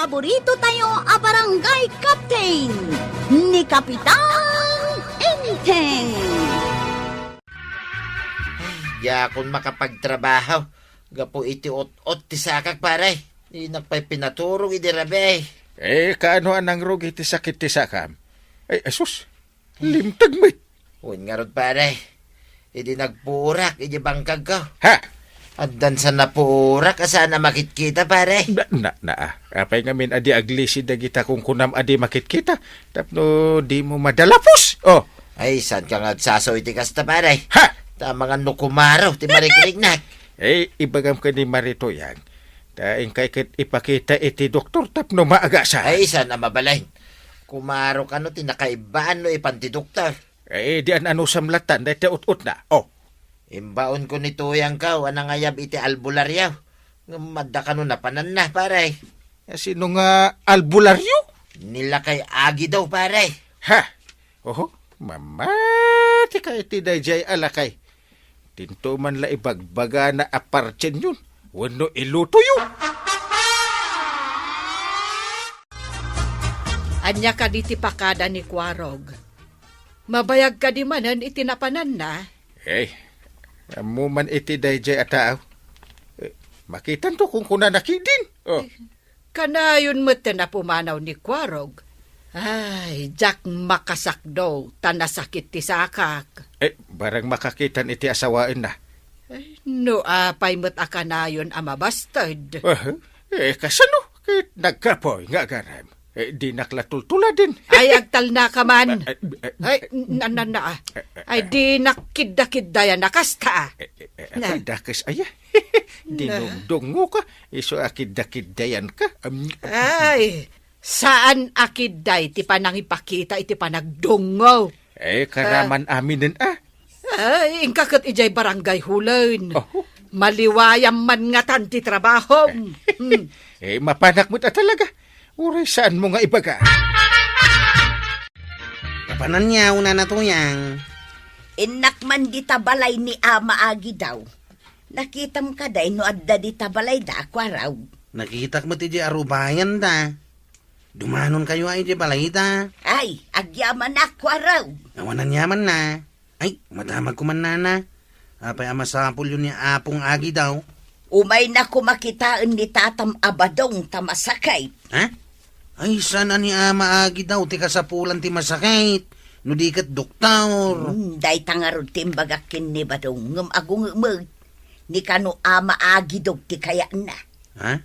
paborito tayo a barangay captain ni Kapitan Enteng. Ya kung makapagtrabaho, gapo iti ot ti sakak paray. Di nagpay pinaturong idirabe. Kaano anang rugi ti sakit ti sakam? Asus, limtag mo. Uwan nga rod paray. Idi nagpurak, idi bangkag ko. Ha? Addan sa napurak, asana makitkita paray. Apay ngamin adi aglisid na kita kung kunam adi makitkita. Tapno di mo madalapos. Oh. Ay, saan ka nga saso iti kasta paray? Ha? Tama nga nukumaro, ti marikirignak. Ibagam ka ni Marito yan. Daing kay ipakita iti doktor tapno maaga sa. Ay, saan na mabalain? Kumaro ka no, tinakaibaan no ipanti doktor. Di ano samlatan, dahil ut-ut na. Oh. Imbaon ko ni tuyang ka, anang ayab iti albularyaw. Madda ka no napanan na, paray. Sino nga albularyo? Nila kay agi daw, paray. Ha? Oho, mamati ka iti dayjay alakay. Tinto man la ibagbaga na apartyen yun. Wano iluto yun. Anya ka di ti pakada ni Kwarog. Mabayag ka di manan itinapanan na. Amo man iti dayjay ataaw. Makitan to kung kuna nakidin. Oh. Kanayon mo na pumanaw ni Kwarog. Ay, Jack makasakdo, tanasakit ti sakak. Barang makakitan iti asawain na. No, apay mo't akanayon amabastad. Kasano? Kit nagkapoy nga garam. Di naklatultula din. Ay, agtal na ka man. Ay, Ay, di nakidda-kiddayan nakasta. Ay, dakas aya. Dinungdungo ka. Iso akidda-kiddayan ka. Ay, saan akidday ti panangipakita iti panagdungaw? Karaman aminin Ay, ingkakat ijay barangay hulen. Oh. Maliwayam man nga tanti trabaho. Mapanak mo ta talaga. Uray, saan mo nga ibaga? Kapanan niya, una na to yang. Inak man di tabalay ni Ama Agi daw. Nakitam ka day no adda di tabalay da Kwaraw. Nakitak mo ti di arubayan da. Dumanon kayo ay di balay da. Ay, agyaman na Kwaraw. Nawanan yaman na. Ay, madamag ko man nana. Apay amasapol yun ni Apong Agi daw. Umay na kumakitaan ni Tatam Abadong tamasakay. Ha? Ay, sana ni Ama Agi daw, ti kasapulan ti masakit. No di kat doktor. Day tangarod timbagakin ni Badong ngam agung umag. Ni kano Ama Agi dog ti kaya na. Ha?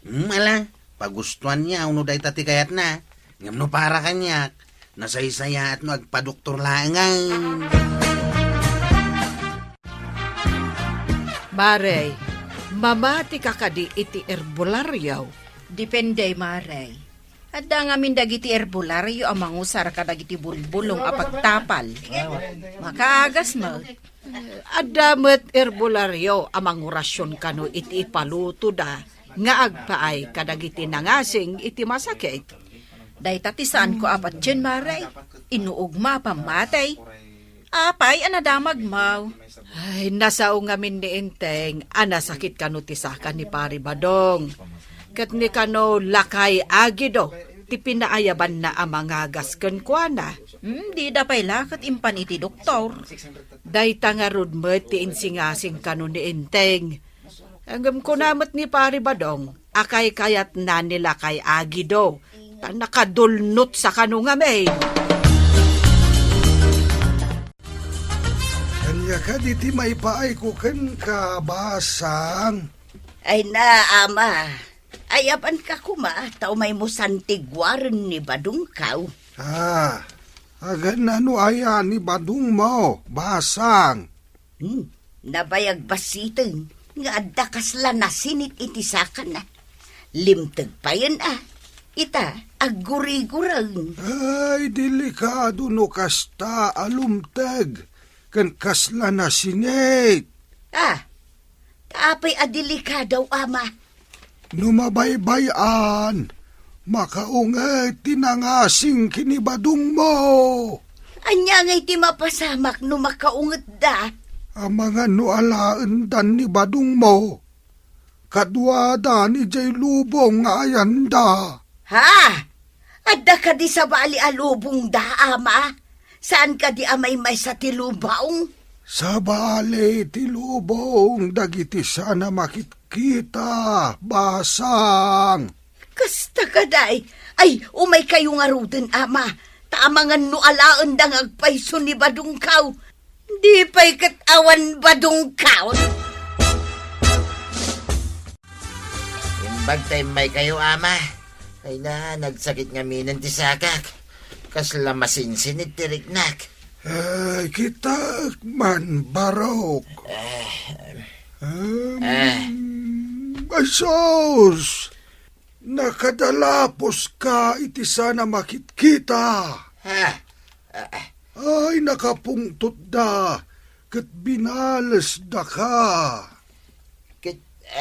Ala, pagustuhan niya, uno day tati kayat na. Ngam no para kanyak. Nasaysaya at no agpadoktor langan. Marey, mamati ka kadi iti erbularyaw. Depende, Maray. Adda nga min dagiti erbularyo ang mangusar ka dagiti bulbulong apagtapal. Makaagas mo. Adamet erbularyo amang orasyon kano iti ipaluto da nga agpaay kadagiti nangasing iti masakit. Day tatisaan ko apat dyan, Maray. Inuugma pamatay. Apay, anadamag mau. Ay, nasao ngamin ni Enteng, anasakit kano tisakan ni Pari Badong. Kat ni kano lakay agido, ti pinaayaban na amangagas ken kuana. Di da pay lakat impan iti doktor. Day tangarod mo ti insingasing kano ni Enteng. Anggam ko namat ni Pari Badong, akay kayat na nila kay agido. Nakadulnot sa kano nga may. Kanya ka diti may paay ko ken kabasang. Ay na, Ama. Ayapan ka kuma, tao may musantigwaran ni Badong kaw. Agan ano aya ni Badong mo, basang. Nabayag basitin, nga adda kasla na sinit itisakan na. Limtag pa yan Ita, aguri-gurang. Ay, delikado no kasta alumtag. Kan kasla na sinit. Taapay adelikadaw, Ama. Numabaybayan, makaungay tinangasing kinibadong mo. Anya ngay ti mapasamak no makaunget da. Ang mga nualaan dan ni badong mo. Kadwada ni jay lubong nga ayanda. Ha? Adda ka di sa bali alubong da, ama? Saan ka di amay may sa tilubaong? Sa bali tilubong dagiti sana makitkita, basang. Kasta ka day. Ay, umay kayo nga ruden, ama. Tamangan no alaan dang agpayso ni Badungkaw. Di pa'y katawan Badungkaw. Imbag tayo may kayo, ama. Ay na, nagsakit nga minan ti sakak. Kasla masinsinit ti riknak. Ay, kita man barok. Ay, sos! Nakadalapos ka iti sana makitkita. Ha? Ay, nakapungtot da. Kat binales da ka.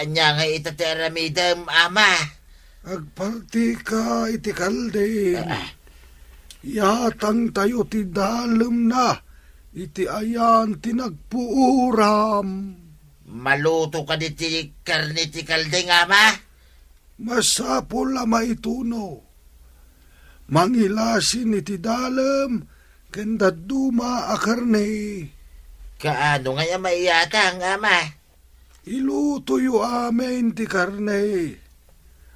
Anya nga itateramidam, ama. Agpalti ka iti kalding. Yatang tayo ti dalem na. Iti ayan tinagpuuram. Maluto ka di ti karni ti kalding, ama. Masapol la maituno. Mangilasin iti dalem. Kenda duma akarne. Kaano nga maiyatang, ama? Iluto yu amin ti karne.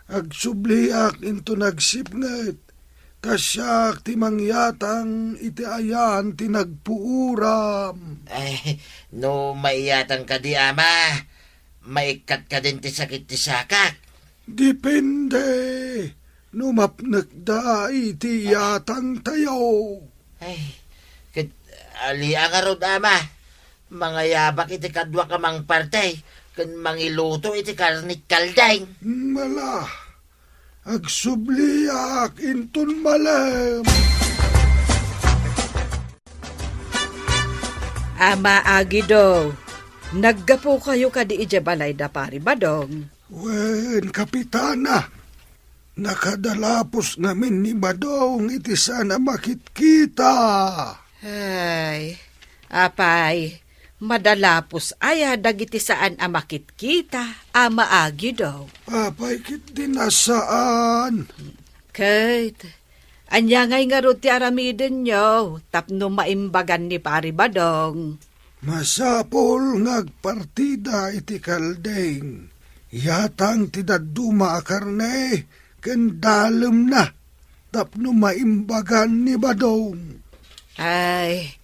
Agsubliak into nagsipnget. Kasyak ti mangyatang iti ayan ti nagpuuram. Ay, no maiyatang ka di, ama. Maikat ka din ti sakit ti sakak. Depende. Numapnek da iti yatang tayo. Ay, ali ang arod, ama. Mga yabak iti kadwa ka mang partay. Kan mangiluto iti karnit kalday. Mala. Agsubliak inton malem. Ama Agido, naggapo kayo kadi ija balay da pari Badong. Wen, kapitana. Nakadalapos namin ni Badong iti sana makitkita. Ay, apay, madalapos aya dagiti saan amakit kita, ama Agido. Papay kit dinasaan. Kate, anya ngay nga ti aramiden nyo, tapno maimbagan ni pari Badong. Masapol ngagpartida iti kaldeng. Yatang tidaduma akarne, kendalem na. Tapno maimbagan ni Badong. Ay,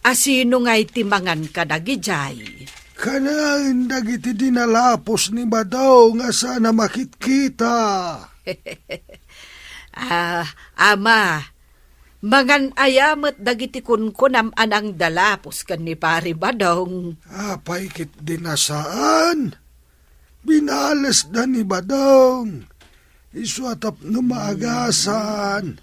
asino ngay timangan ka dagijay? Kanain dagiti dinalapos ni Badong nga sana makitkita. Ama, mangan ayamet dagiti kunkunam anang dalapos kan ni pari Badong. Apay kit dinasaan. Binales da ni Badong. Isuatap no maagasan.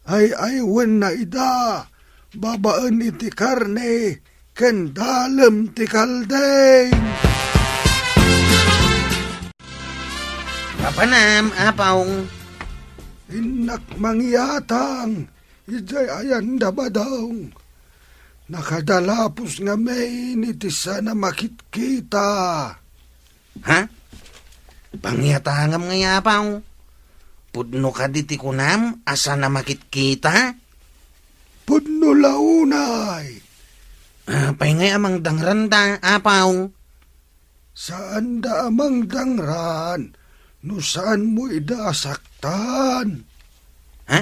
Ay wen na ida. Babaan iti karne. Kendalem ti kaldeng. Kapanam, apawng. Inak mangyatang. Ijay ayan da Badong. Nakadalapos nga may iti sana makitkita. Ha? Pangyatangam nga yapaw. Pudno ka diti kunam, asa na makitkita? Pudno launay. Pay ngay amang dangranda, apaw. Saan da amang dangran? No saan mo idasaktan? Ha?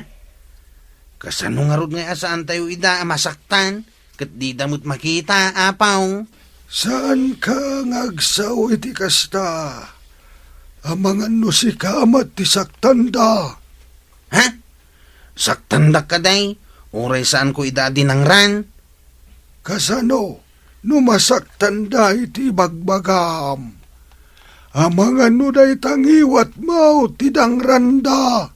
Kasano nga rod nga asaan tayo ida masaktan? Kat di damot makita, apaw. Saan ka ngagsaw iti kasta? Amangan no si kamat ti saktanda. Ha? Saktandak ka day? Uray saan ko ida dinangran? Kasano? Numasaktanda iti bagbagam. Amangan no day tangiwat mo ti dangranda.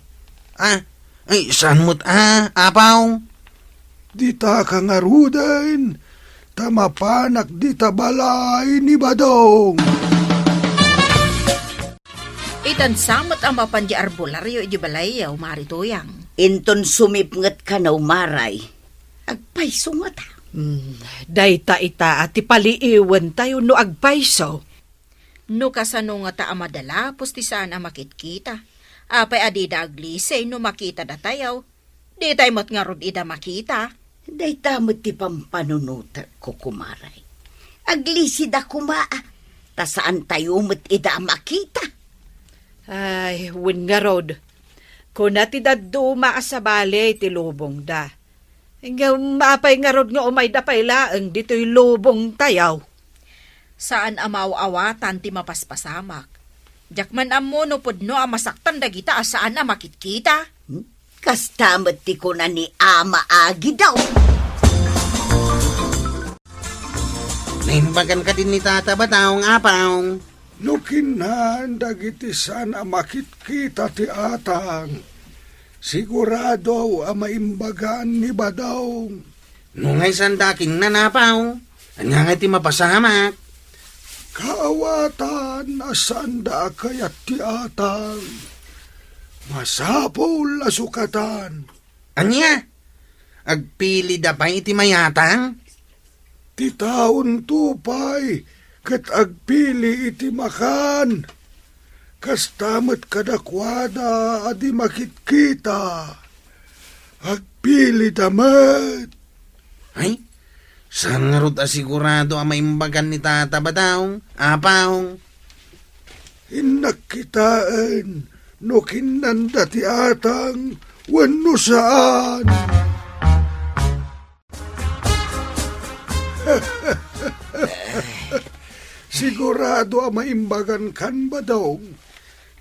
Ah, ay saan mo't apaw? Dita ka nga ruden. Tamapanak dita balay ni Badong. Itan samot ang mapandi arbularyo iti balayaw, maritoyang. Inton sumipnget ka na umaray. Agpayso nga ta. Dayta ita at ipaliiwan tayo no agpayso. No kasano nga ta amadala, pusti saan ang makitkita. Apay adida aglisay no makita da tayo. Di tayo mo't nga rod ida makita. Day tamot ti pampanunuta ko kumaray. Aglisid ako maa. Ta saan tayo mo't ida makita? Ay, win nga rod. Kung natidad duma sa balay ti lubong da. Nga maapay nga rod nga umay da pailaang dito'y lubong tayaw. Saan amaw-awatan ti mapaspasamak. Jakman amo no pudno masaktan dagita saan makitkita. Kastamot ti ko na ni Ama Agi daw. Naimbagan ka din ni Tata Bataong apang. Nukinan dagiti sana makitkita ti atang. Sigurado maimbagan ni Badong. Nungay sandaking nanapaw. Anya nga ti mapasamak. Kaawatan asanda kayat ti atang. Masapol asukatan. Anya? Agpili da pa iti mayatang? Ti taon tupay ket agpili iti makan. Kastamet kadakwada adi makitkita. Agpili damet. Ay, saan nga rod asigurado ang maimbagan ni Tata Bataong apang? Inakitaan no kinanda ti atang wenno saan. Sigurado ang maimbagan kan Badong.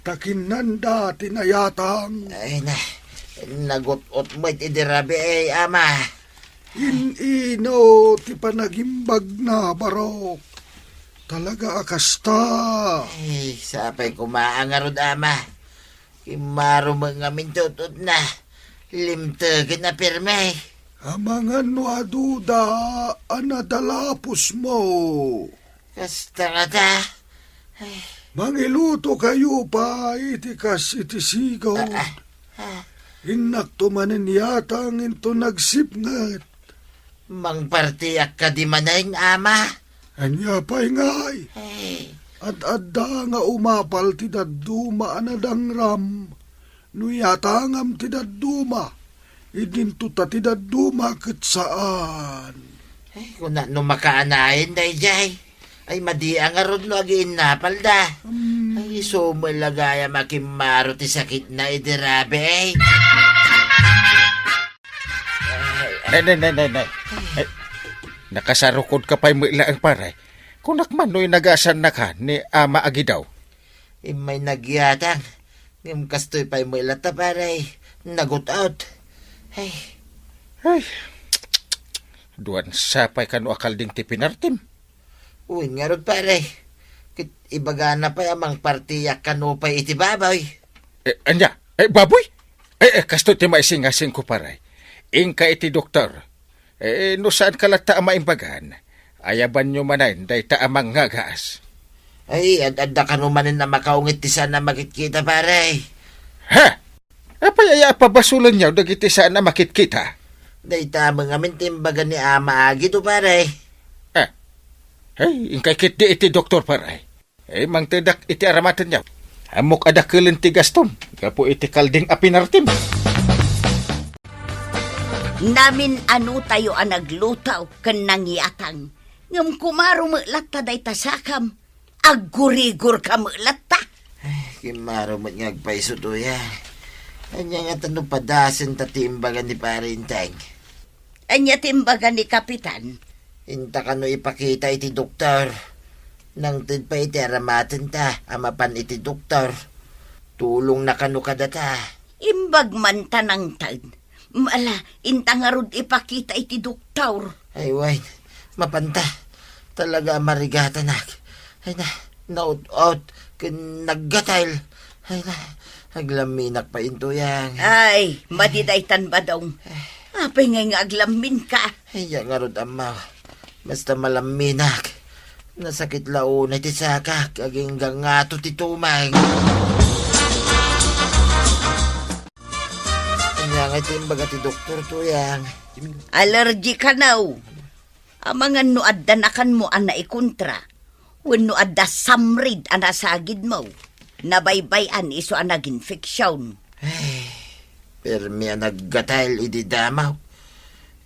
Takinanda tinayatang. Ay na, nagot-ot mo iti dirabi ama. Inino ti panagimbag na barok. Talaga akasta. Ay, sapay kumaangarod ama. Imaro mga mintutot na. Limtagin na pirme. Amangan no aduda anadalapos mo. Kasta nga ta. Mangiluto kayo pa itikas iti sigaw. Inaktumanin yatang into nagsipngat. Mang partiyak ka di manayng ama. Anya pa'y ngay. Ay, At adda nga umapal ti dadduma anadang ram. No yatangam ti dadduma. Idinto ta ti dadduma ket saan. kung na makaanayin day jay. Ay madiang nga rod no agiin napal da. Ay sumalagaya makimaro ti sakit na idirabe eh. Nay. Ay, nakasarukod ka pa'y mula ang paray. Kung nakmano'y nagasan na ka ni Ama Agi daw. May nagyatang. Ngam kastoy pa'y mula ta paray. Nagot out. Ay, Duwan sapay ka no akalding ti pinartim. uwin nga rod paray. Kit ibaga na pa amang partiyak kanupay iti baboy. Anya? Baboy? Kasto ti maisingasing ko paray. Ingka iti doktor. No saan kalata ang maimbagan? Ayaban nyo manayin, day ta amang ngagas. Ay, adda kanumanin na makaungit ti sana makitkita paray. Ha? Apay pabasulan niyaw, dagiti saan na makitkita. Day tamang amin timbaga ni Ama Agi to paray. Ingkay kit di iti doktor paray. Mang tidak iti aramatan niyaw. Amok adakulin ti gaston. Kapo iti kalding apinartim. Namin ano tayo ang naglutaw kan nangyatang. Ngam kumaro meklat ta day tasakam. Agurigur ka meklat ta. Kimaro mo't ngagpaiso to ya. Anya nga tanong padasin ta timbagan ni Parinteng. Anya timbaga ni Kapitan. Inta ka no ipakita iti doktor. Nang tid pa iti aramatin ta, amapan iti doktor. Tulong na kano kadata. Imbag man tanang tad. Mala, intangarod ipakita iti doktor. Ay, wait. Mapanta. Talaga marigata nak. Ay na, naut-out. Naggatayl. Ay na, aglaminak pa into yang. Ay, madidaytan ba daw? Apay nga aglamin ka. Ay, yang arod ama. Basta malaminak. Nasakit laon iti saka. Kaging gangato ti tumang. Yang iti imbaga ti doktor to yang. Allergy ka now. Amangan no adda nakan mo ang naikontra. When no adda samrid ang nasagid mo. Nabaybayan iso ang nag-infeksyon. Permi ang naggatayl ididamaw.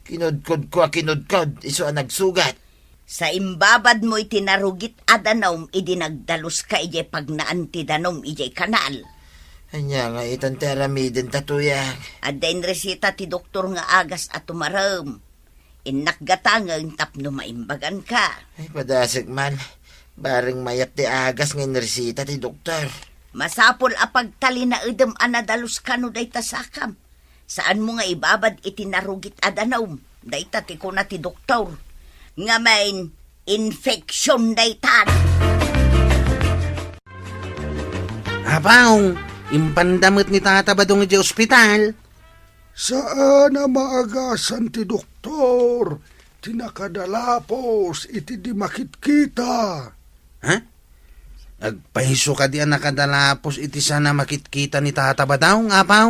Kinudkod ko kinudkod, iso ang nagsugat. Sa imbabad mo itinarugit adanom, idinagdalos ka ijay pag naantidanom ijay kanal. Anya nga itanteramidin tatuyang. Adain resita ti doktor nga agas at tumaram. Inakgatangang tapno maimbagan ka. Ay, padasig man. Baring mayat ti agas ng resita ti doktor. Masapol apagtali na idem anadalos ka no day tasakam. Saan mo nga ibabad itinarugit adanom? Dayta ti ko na ti doktor. Nga main infection daytan. Apaw, impandamot ni Tata Badong di ospital. Saan na maagasan ti doktor? Tinakadalapos, iti di makitkita. Ha? Agpahiso ka di ang nakadalapos iti sana makitkita ni Tata Badong, apaw?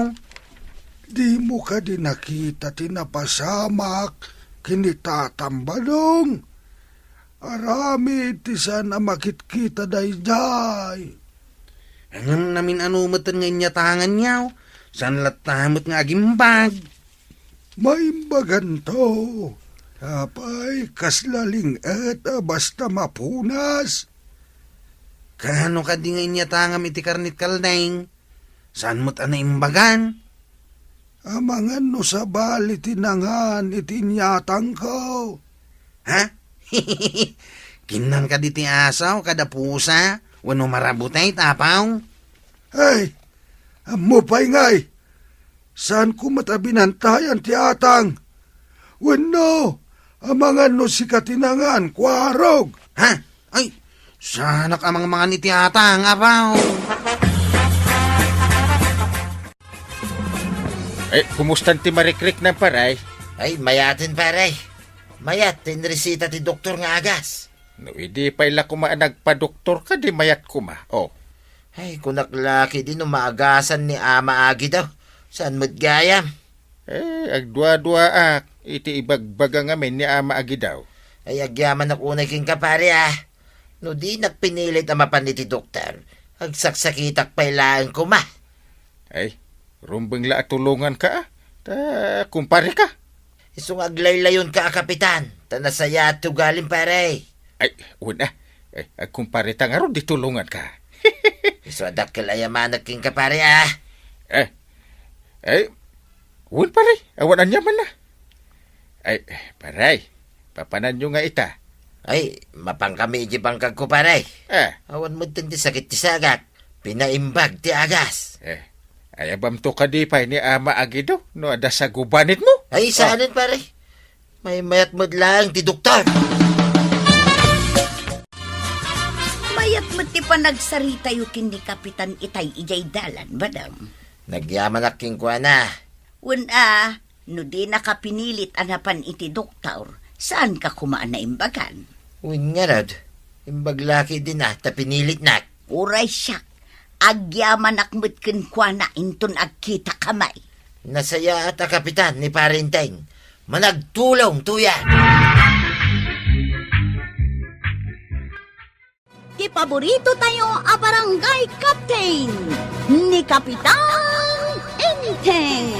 Di mo ka di nakita tinapasamak kinitatambadong. Arami iti sana makitkita dayjay. Angam namin anumatan ngayon niya tangan niyaw. San latamot nga agimbag. Maimbagan to. Apay, kaslaling et basta mapunas. Kano ka di ngayon niya tangam iti karnit kaldaing? Saan mo't anaimbagan? Amangan no sa bali tinangan itinyatang ko. Ha? Kinang ka di ti asaw kada pusa? Wano marabutay tapaw? Ay, amo pa'y ngay. Saan ko matabinantayan ti atang? Wano, amangan no si katinangan, kwarog. Ha? Ay, sanak amang mga ni ti atang, apaw. Ay, kumustan ti marikrik ng paray? Ay, mayatin paray. Mayat, tinresita ti doktor nga agas. No, hindi pa ila kuma nagpa-doktor ka, di mayat kuma. Oh, Ay, kunaklaki din umaagasan ni Ama Agi daw. Saan mo't gayam? agdwa-dwa iti ibagbaga ngamin ni Ama Agi daw. Ay, agyaman ako unay king kapare No di nagpinilit ang mapan ni ti doktor. Agsaksakitak pa ilaan ko ma. Ay, rumbeng la at tulungan ka Ta, kumpare ka. Isong aglaylayon ka, kapitan. Tanasaya at tugalin pare. Ay, una. Ay, kumpare ta nga ron, di tulungan ka. Iso adak kalayaman king kapare Wan pare, awan anyaman na. Ay, paray, papanan nyo nga ita. Ay, mapang kami ijibangkag ko pare. Awan mo din ti sakit ti sagat. Pinaimbag ti agas. Ayabam to kadipay ni Ama Agido, no ada sa gubanit mo. Ay, saanin pare. May mayat mo lang ti doktor. Mayat mo ti pa nagsarita yukin ni Kapitan Itay ijay dalan, badam. Nagyaman aking kwa na. Una, no di nakapinilit anapan iti doktor, saan ka kumaan na imbagan? Uwin nga rod. Imbaglaki din tapinilit na. Uray siya, agyaman akmet ken kwa na inton agkita kamay. Nasaya at kapitan ni Parinteng. Managtulong tuyan. Paborito tayo a barangay captain ni Kapitan Enteng.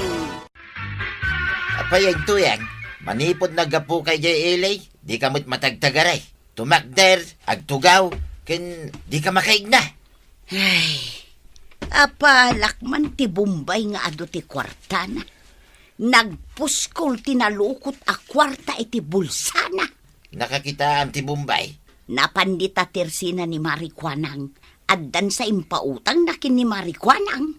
Apay ang tuyan. Manipod nagapu kay Jay Elay. Di ka mo't matagtagaray. Tumakder, agtugaw, ken di ka makaigna. Ay, apalakman ti Bombay nga ado ti kwarta na. Nagpuskol tinalukot a kwarta iti bulsana. Nakakita ang ti Bombay. Napandita tersina ni Marikwanang. Addan sa impautang nakin ni Marikwanang.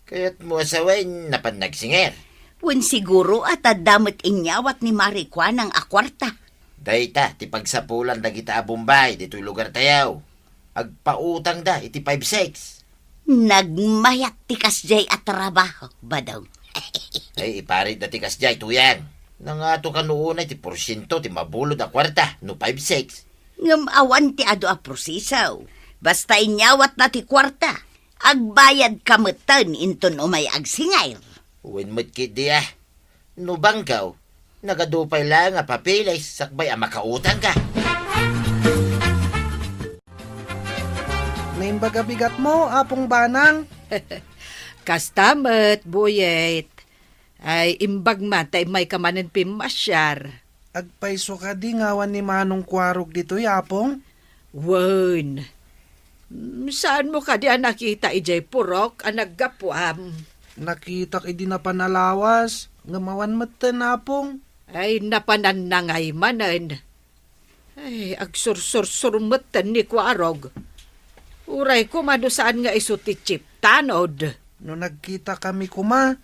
Kaya't mo asawain na panagsinger. Wen siguro at adamot inyawat ni Marikwanang a kwarta. Dayta, ti pagsapulan na kita a Bombay, dito'y lugar tayaw. Agpautang da, iti 5-6. Nagmayat ti kasjay at trabaho, badaw. Ay, iparit na ti kasjay, tuyang. Nangato ka noon ay ti porsyento, ti mabulod a kwarta, no 5-6. Ngam awan ti ado a prosisaw. Basta inyawat na ti kwarta. Agbayad kamutan inton umay agsingayr. Uwin mo't kid di No bangkaw, nagadupay lang a papilay, sakbay a makautang ka. May Imbaga bigat mo, apong banang. Kastamet, buyet. Ay, imbag man, tay may kamanin pimasyar. Agpaiso ka di ngawan ni Manong Kwarog dito, apong. Wen. Saan mo ka di nakita ijay purok ang naggapuam? Nakita idi na panalawas. Ngamawan matan, apong. Ay, napanan na ngay manan. Ay, agsursur-surmatan ni Kwarog. Uray ko saan nga iso ti Chip tanod. No nagkita kami kuma,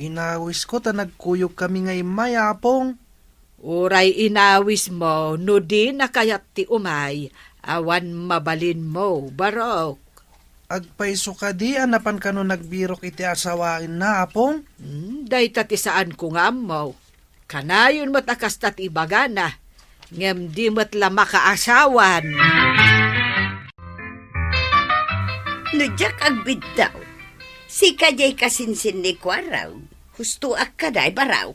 inawis ko ta nagkuyog kami ngay mayapong. Uray inawis mo, no di nakayat ti umay, awan mabalin mo, barok. Agpaiso ka di, anapan ka no nagbirok iti asawain na, apong. Day tati saan ko nga mo. Kanayon matakas tati ibagana, ngem di matla makaasawan. Nudyak agbid daw. Si kajay kasinsin ni Kwaraw. Husto ak kaday baraw.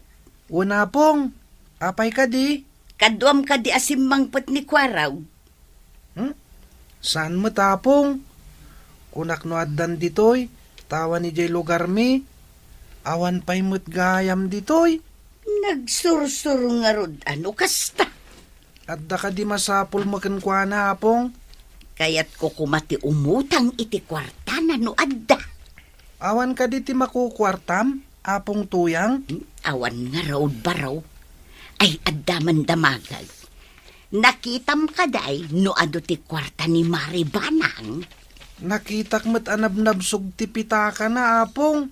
Una pong, apay ka di. Kaduam ka di asimmangpot ni Kwaraw. Saan mo tapong? Kunak no addan ditoy, tawa ni jay lugar mi. Awan pa'y mo't gayam ditoy. Nagsursur nga rod. Ano kasta? Adda ka di masapul makin kwa na, apong. Kaya't ko kumati umutang iti kwarta na no adda. Awan ka di ti makukwartam, apong tuyang. Awan nga raod baraw. Ay adda man damagag. Nakitam kaday no ado ti kwarta ni Maribanang. Nakitak mo't anabnabsog ti pitaka na, apong.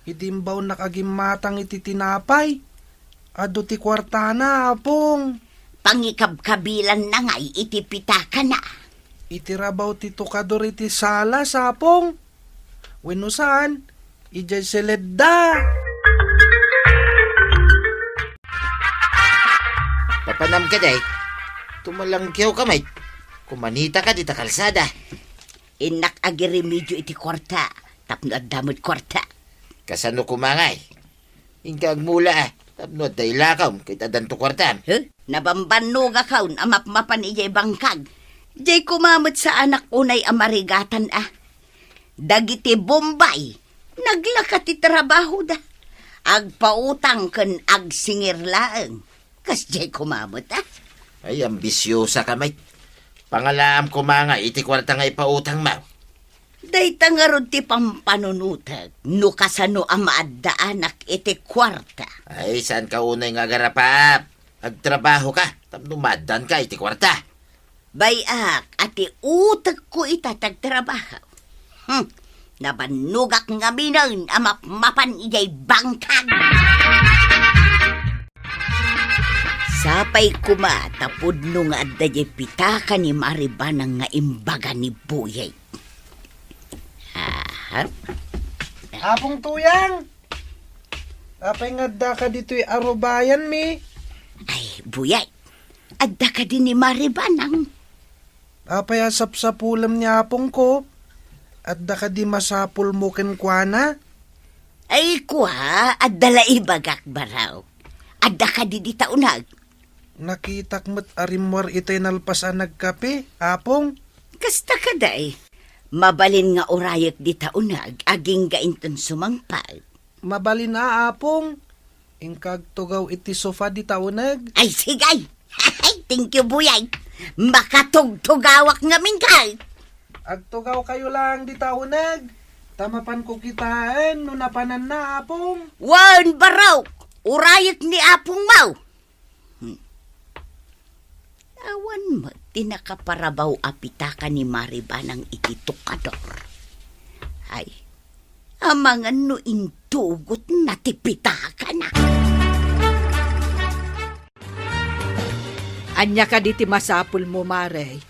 Idimbaw nakagimatang iti tinapay. Ado ti kwarta na, apong. Pangikabkabilan na ngay iti pitaka na. Itirabaw ti tukador iti sala, sapong. Wenno saan? Ijay seledda. Papanam ka day. Tumalangkyaw ka, mate. Kumanita ka dita kalsada. Inak agiremedyo iti kwarta. Tapno at damod kwarta. Kasano kumangay? Ingkag mula tapno at dailakaw kita danto kwartam. Huh? Nabambannog akaw amap-mapan ijay bangkag. Jay kumamot sa anak unay amarigatan Dagiti Bombay. Naglakat ti trabaho da. Agpautang ken agsingir laeng. Kas jay kumamot Ay, ambisyosa ka, mate. Pangalaam kumangay, iti kwarta nga ipautang mo. Dayta nga rod ti pampanunutag. No kasano amaadaanak iti kwarta. Ay, saan ka unay nga garapap? Agtrabaho ka, tapno madan ka, iti kwarta. Bayak, ati utag ko itatagtrabaho. Nabanugak nga minon amap-mapan ijay bangkag. Sapay kuma tapod nung adda jay pitaka ni Maribanang nga imbaga ni Buyay. Apong tuyang. Apay nga da ka dito'y arubayan mi. Ay, Buyay, adda ka din ni Maribanang. Apay asap sa pulam ni apong ko. Adda ka di masapul mo ken kuana. Ay, kuha, adda ibagak baraw. Adda ka di di taunag. Nakitak mo't arimwar itay nalpasan nagkape, apong. Kasta ka day. Mabalin nga orayak di taunag, aging gainton sumangpal. Mabalin na, apong. Ingkag tugaw iti sofa di taunag. Ay, sigay! Ay, thank you, Buyay. Makatugtugawak nga mingkal. Agtugaw kayo lang di taunag. Tamapan ko kitaan no napanan na, apong. Wan baraw! Urayak ni Apong Mau. Awan mo, tinakaparabaw apitaka ni Maribanang iti tukador. Ay, amangan no intugot na tipitaka na. Anya ka di ti masapul mo, Mare.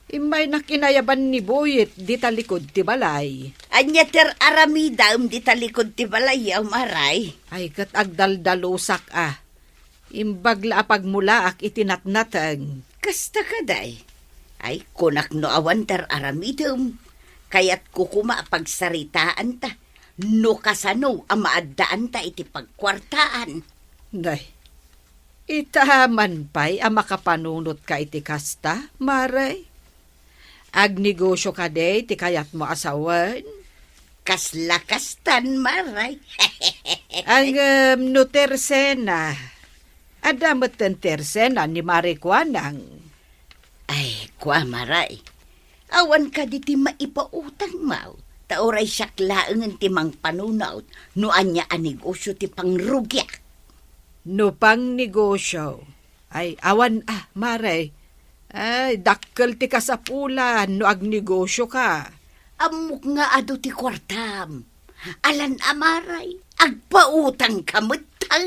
Imay nakinayaban ni Buyet di talikod ti balay. Anya ter aramida di talikod ti balay maray. Ay kat agdaldalusak Imbagla pagmulaak itinatnatang. Kasta kaday. Ay kunak no awan ter aramidam. Kaya't kukuma pagsaritaan ta. No kasano amaadaan ta iti pagkwartaan. Day, itaman pa'y makapanunot ka iti kasta, Mare. Agnegosyo ka day, ti kayat mo asawan. Kaslakastan, Maray. Ang no tersena. Adamat ang tersena ni Marikwanang. Ay, kwa, Maray. Awan ka di ti maipautang mau. Taoray siyaklaang ang timang panunaw. Noan niya ang negosyo ti pangrugya. No pang negosyo. Ay, awan Maray. Ay, dakkel ti kasapulan no agnegosyo ka. Amok nga ado ti kwartam. Alan amaray, agpautang kamutan.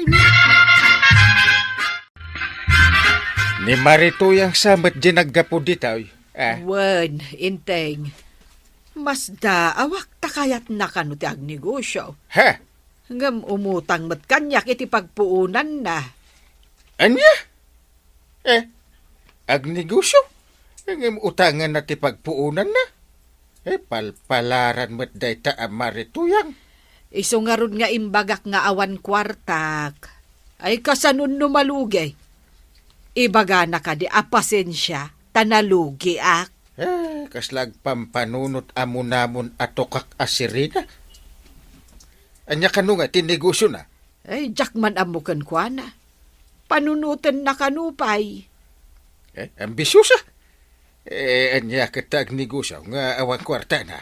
Ni Marituyang samet ginaggapo ditaw. Wen, inteng. Mas awak takayat na kano ti agnegosyo. Ha? Ngam umutang met kanyak iti pagpuunan na. Anya? Agnegosyo? Ang utangan na ti pagpuunan na? Palpalaran met dayta ang Marituyang. Iso nga ron nga imbagak nga awan kwartak. Ay kasanun numalugay. Ibaga na ka di apasensya, tanalugi ak. Kaslag pampanunot amunamon atokak asirina. Anya kanu nga tinegosyo na? Ay, jakman amukan kwa na. Panunutan na kanupay. Ambisyosa. Anya katag negosyo nga awang kwarta na.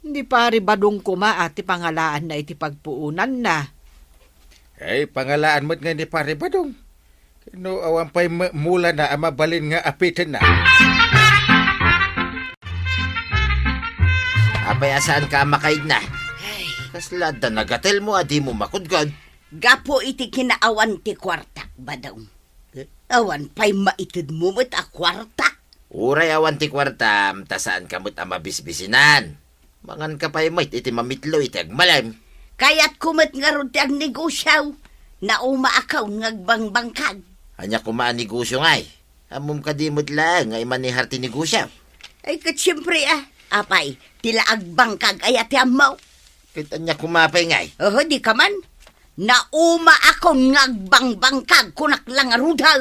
Hindi pari badong kuma ati pangalaan na iti pagpuunan na. Pangalaan mo't nga ni pare badong. No awang pa'y mula na amabalin nga apitin na. Apay asaan ka makaid na? Kaslad na nagatel mo, adi mo makudgod. Gapo iti kinaawan ti kwartak, badaw. Awan pa'y maitid mo mo't a kwartak. Uray awan ti kwartam, tasaan kamot ang mabisbisinan. Mangan ka pa'y mait, iti mamitlo, iti agmalam. Kaya't kumot nga ron ti ang negosyaw. Na umaakaw ngagbangbangkag. Anya kumaan negosyo ngay. Amom ka di mo't lang, ngay manihar ti negosyo. Ay kat siyempre apay, tila agbangkag ay ati amaw. Kit anya kumapay ngay. Oh, di ka man. Na umaakaw ngagbangbangkag kunak lang arudal.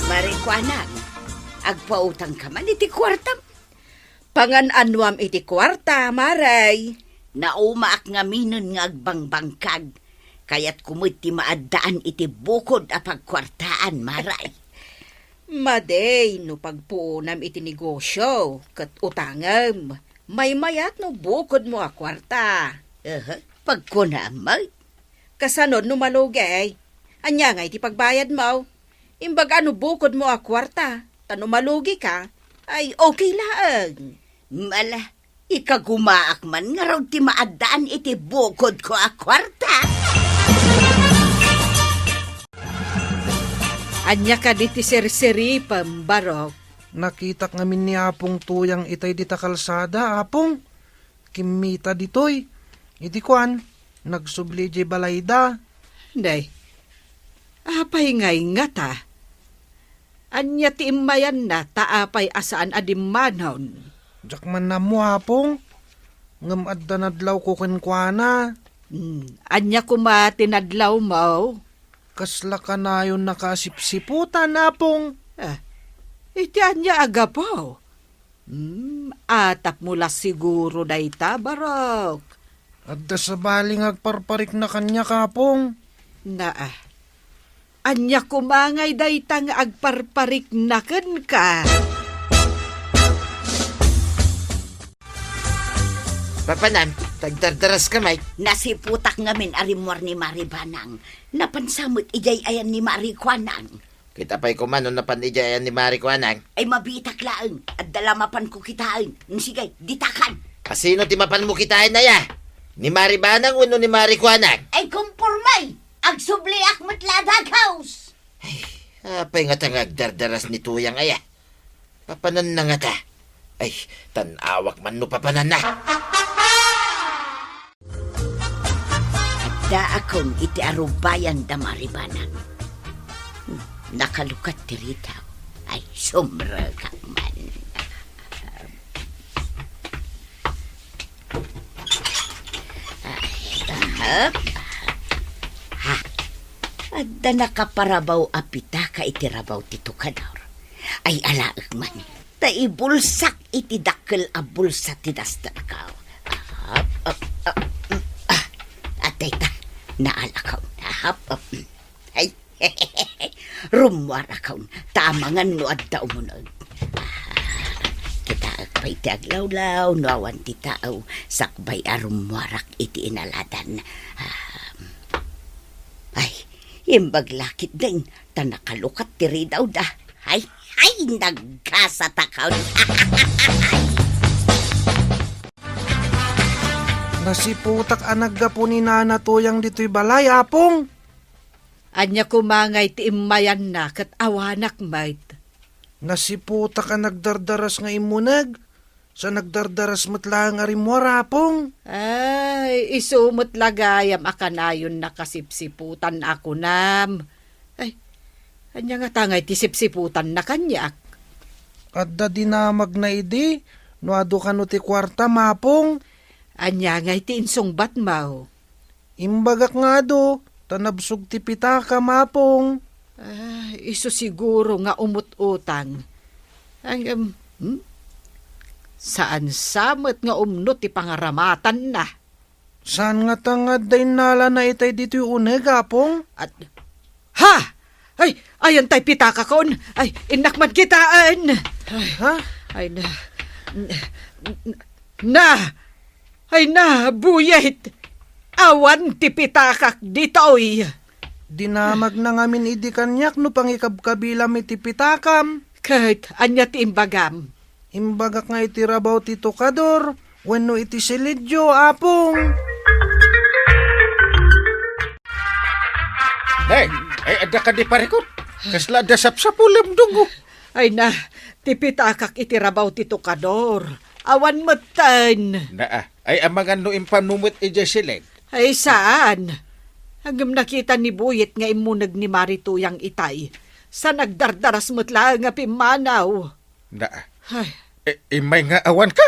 Marikwanag, agpautang ka man iti kwartam. Pangan-anwam iti kwarta, Maray. Naumaak nga minon nga agbangbangkag. Kaya't kumut ti maaddaan iti bukod a pagkwartaan, Maray. Maday, no pagpuunam iti negosyo, kat utangam. May mayat no bukod mo a kwarta. Pagkunamay. Kasanod no malugay. Anya nga iti pagbayad mo. Imbag ano bukod mo a kwarta, tano malugi ka, ay okay lang. Mala, ikagumaak man nga raw ti maaddaan iti bukod ko a kwarta. Anya ka di ti serseri pambarok. Nakitak ngamin ni Apong tuyang itay dita kalsada, Apong. Kimita ditoy. Iti kwan, nagsubli di balayda. Day, apay ngay nga ta. Anya ti imayan na taapay asaan adimmanon. Jakman na mo, Apong. Ngam adda nadlaw ko kenkwana. Anya kuma tinadlaw mo. Kasla ka na yun nakasipsiputan, Apong. Iti anya aga po. Atap mula siguro dayta, barok. Adda sa baling agparparik na kanya, Kapong. Anya kumangay dayta nga agparparik na ken ka. Papanan, tagdardaras ka, Mike. Nasiputak ngamin arimwar ni Maribanang. Napansamot ijay ayan ni Marikwanang. Kita pa'y kumano na panijayan ni Marikwanang. Ay mabitak laang at dalamapan ko kitaan. Sige, ditakan. Kasino ti mapan mo kitain na ya? Ni Maribanang uno ni Marikwanang? Ay kumpurmay, agsubli akmat ladag house. Apay nga tang agdardaras ni Tuyang aya. Papanan na nga ta. Ay, tanawak man no papanan na. Da akong iti arubayan da Maribanang. Nakalukat ti ritaw. Ay, sumra ka man. Adda nakaparabaw apita ka itirabaw ti tukador. Ay alaag man, taibulsak iti dakkel a bulsa ti dastarakaw. Atay ta, naalakaw na hap. Ay, rumwarakaw, tamangan no adda umunod. Kita agpay ti aglawlaw, no awan ti tao, sakbay arumwarak iti inaladan. Ay, imbaglakit din, tanakalukat tiri daw da. Ay, nagkasatakaw. Nasiputak anagga po ni Nana Tuyang dito'y balay, apong. Anya kumangay ti imayan na kat awanak mait. Nasiputak ang nagdardaras nga imunag. Sa nagdardaras matlang arimwar, apong. Ay, isumot lagayam akanayon na kasipsiputan ako nam. Ay, anya nga tangay ti sipsiputan na kanyak. Adda dinamag na idi. Nuado ka no ti kwarta, mapong. Anya nga iti insungbat mo. Imbagak nga do. Tanabsog ti pitaka, mapong. Iso siguro nga umut-utang. Ay, saan samot nga umnot ti pangaramatan na. Saan nga tangad day nala na itay dito'y uneg, apong? At, ha! Ay, ayan tay pitaka kon. Ay, inakman kitaan. Ay, Ha? ay na, buyet. Awan ti pitakak ditoy. Dinamag na ngamin idi kanyak no pangikabkabila mi ti pitakam. Kahit anya ti imbagam. Imbagak nga iti rabaw ti tukador. Wenno iti silidyo, apong. Ay, ada ka di parikot. Kasla da sapsapulam dungo. Ay na, ti pitakak iti rabaw ti tukador. Awan matan. Ay amangan no impanumot ija sileg. Ay saan? Hanggang nakita ni Buyet nga imunag ni Marituyang itay. Sa nagdardaras mo't nga pimanaw. Ay, Imay nga awan ka?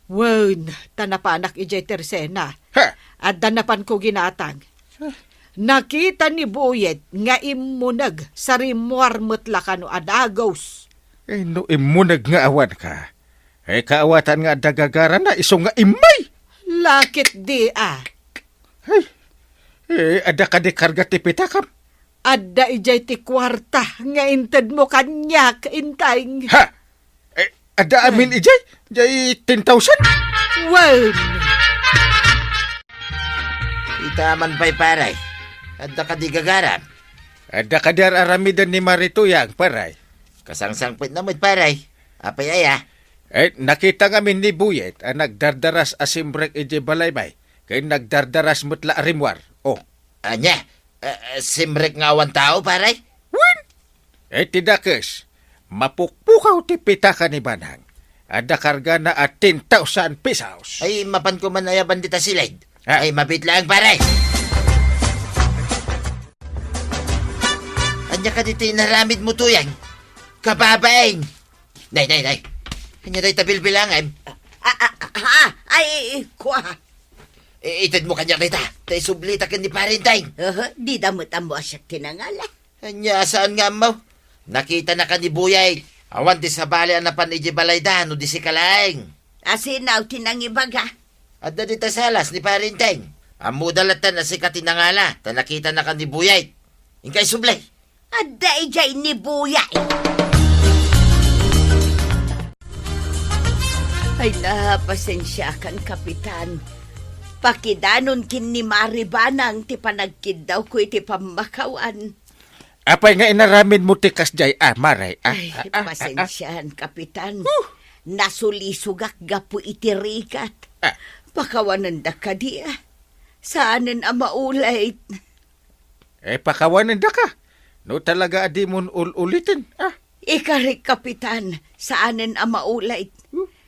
wen, tanapanak ijay tersena. Ha? At danapan ko ginatang. Nakita ni Buyet nga imunag sa rimwar mo't lakano adagos. No imunag nga awan ka. Kaawatan nga dagagara na iso nga imay. Lakit di Ada ka di karga ti pitakam. Adda ijay ti kwarta nga inted mo kanyak intay. Ha? Ada amin ijay? Jay 10,000? Wen, Itaman pa'y paray. Adda ka di gagaram. Ada ka di aramidan ni Marituyang, paray. Kasangsangpit na mo't paray. Apay aya. Nakita ngamin ni Buyet ang nagdardaras asimbrek ije balaybay. Kaya nagdardaras mutla arimwar. Oh. Anya, simrek nga awan tao, paray? Wen? Tidakes. Mapukpukaw ti pitaka ni Banang. Ada karga na at 10,000 pesos. Ay, mapan ko man ayaban dita silid. Ha? Ay, mabit lang, paray. Anya ka dito inaramid mo tuyang. Kababaeng. Nay. Anya day tabilbilangan. Ay, kuha. Itad mo kanya kita. Tay sublita ka ni parintay. Di damot ang mo asyak tinangala. Anya, saan nga mo? Nakita na ka ni Buyay. Awan di sa bali ang napan iji balaydan o di si kalaeng. Asinaw tinangibaga. At na dita salas ni parintay. Amudalatan na si katinangala. Ta nakita na ka ni Buyay. Ingkay sublay. Adda ijay ni Buyay. Ay na, pasensyakan, Kapitan. Pakidanon kin ni Maribanang ti panagkid daw ko iti pamakawan. Apay nga inaramin mo ti kasjay, maray. Ay, pasensyahan, Kapitan. Nasulisugak gapu iti rigat. Pakawanan da ka di Saanan ang maulay? Pakawanan da ka. No talaga adi mo ulitin. Ikarik, Kapitan, saanan ang maulay?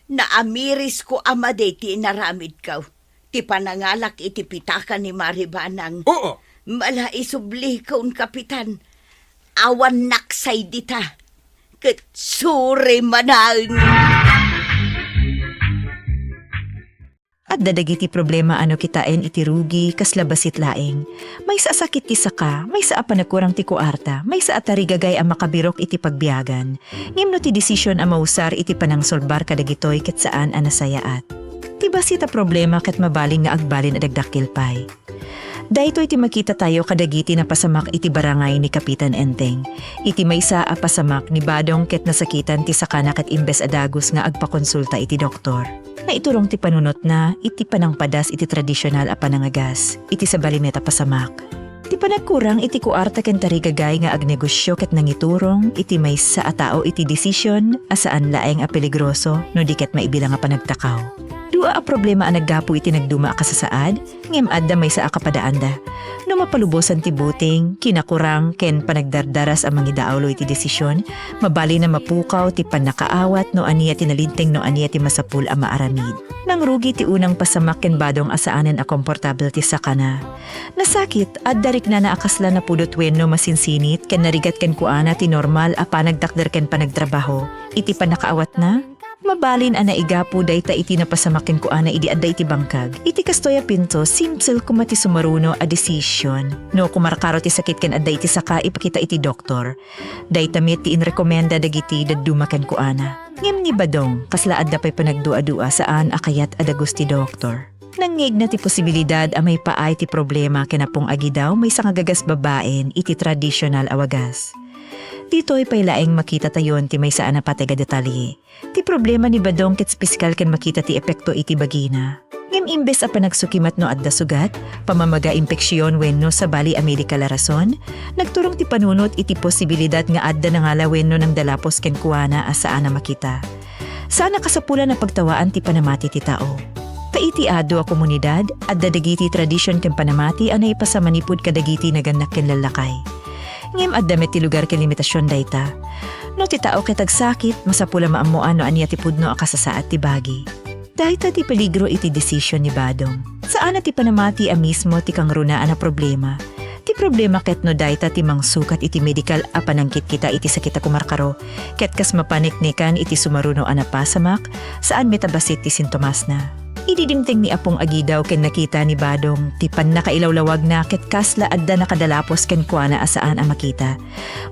Naamiris ko amade ti inaramid kaw. Ti panangalak iti pitaka ni Maribanang. Oo. Mala isubli kaun, Kapitan. Awan naksay dita. Kat suri manang. At dadagiti problema ano kitain iti rugi kas labasit laeng. May sa sakit ti saka, may sa apanakurang ti kuarta, may sa atarigagay ang makabirok iti pagbiagan. Ngimno ti desisyon ang mausar iti panangsolbar kadagitoy ket saan ang nasayaat. Ti basita problema ket mabaling nga agbalin adagdakil pay. Dahito iti makita tayo kadagiti na pasamak iti barangay ni Kapitan Enteng. Iti maysa a pasamak ni Badong ket nasakitan ti sakana ket imbes adagos nga agpakonsulta iti doktor. Na iturong ti panunot na iti panangpadas iti tradisyonal a panangagas, iti sa balineta pasamak. Ti panagkurang iti kuarta ken tarigagay nga agnegosyo ket nangiturong iti maysa a tao iti desisyon asaan laeng a peligroso no diket maibilang a panagtakaw. Dua a problema ang naggapu iti nagduma a kasasaad, ngem adda may sa akapadaanda. No mapalubosan ti buting, kinakurang ken panagdardaras ang mangidaawlo iti desisyon, mabali na mapukaw ti panakaawat no aniya ti nalinteng no aniya ti masapul a maaramid. Nang rugi ti unang pasamak ken Badong asaanen a komportable ti sakana. Nasakit at darik na naakasla na pudot wenno masinsinit ken narigat ken kuana ti normal a panagdakder ken panagtrabaho. Iti panakaawat na, mabalin ana igapu dayta iti napasamakin ko ana idi adda iti bangkag. Iti kastoya pinto simple kumati sumaruno a decision. No kumarkaro ti sakit ken adda iti saka ipakita iti doktor. Dayta met ti inrekomenda dagiti daddumaken ko ana. Ngem ni Badong kasla adda pay panagdua-dua saan akayat adagos ti doktor. Nangig na ti posibilidad a may paay ti problema kenapong agi daw may sangagagas babaen iti traditional awagas. Dito'y pailaeng makita tayon ti may saan na patega detalye. Ti problema ni Badong ket piskal ken makita ti epekto iti bagina. Ngem imbes a panagsukimat no adda sugat, pamamaga impeksyon wenno sa bali a medikal a rason, nagturong ti panunot iti posibilidad nga adda na ngala wenno ng dalapos ken kuana asaan na makita. Sana kasapulan na pagtawaan ti panamati ti tao. Paiti ado a komunidad, adda dagiti tradisyon ken panamati anay pasamanipud kadagiti naganak ken lalakay. Ngem adda met ti lugar ken limitasyon dayta. No ti tao ket agsakit, masapula maamuan no aniya ti pudno a kasasaad ti bagi. Dayta ti peligro iti desisyon ni Badong. Saan na ti panamati a mismo ti kangrunaan a problema. Ti problema ket no dayta ti mangsukat iti medical a panangkit kita iti sakita kumarkaro. Ket kas mapaniknikan iti sumaruno a napasamak, saan metabasit ti sintomas na. Ididimteng ni Apong Agidaw ken nakita ni Badong ti pan nakailawlawag na ket kasla adda nakadalapos ken kuana asaan a makita.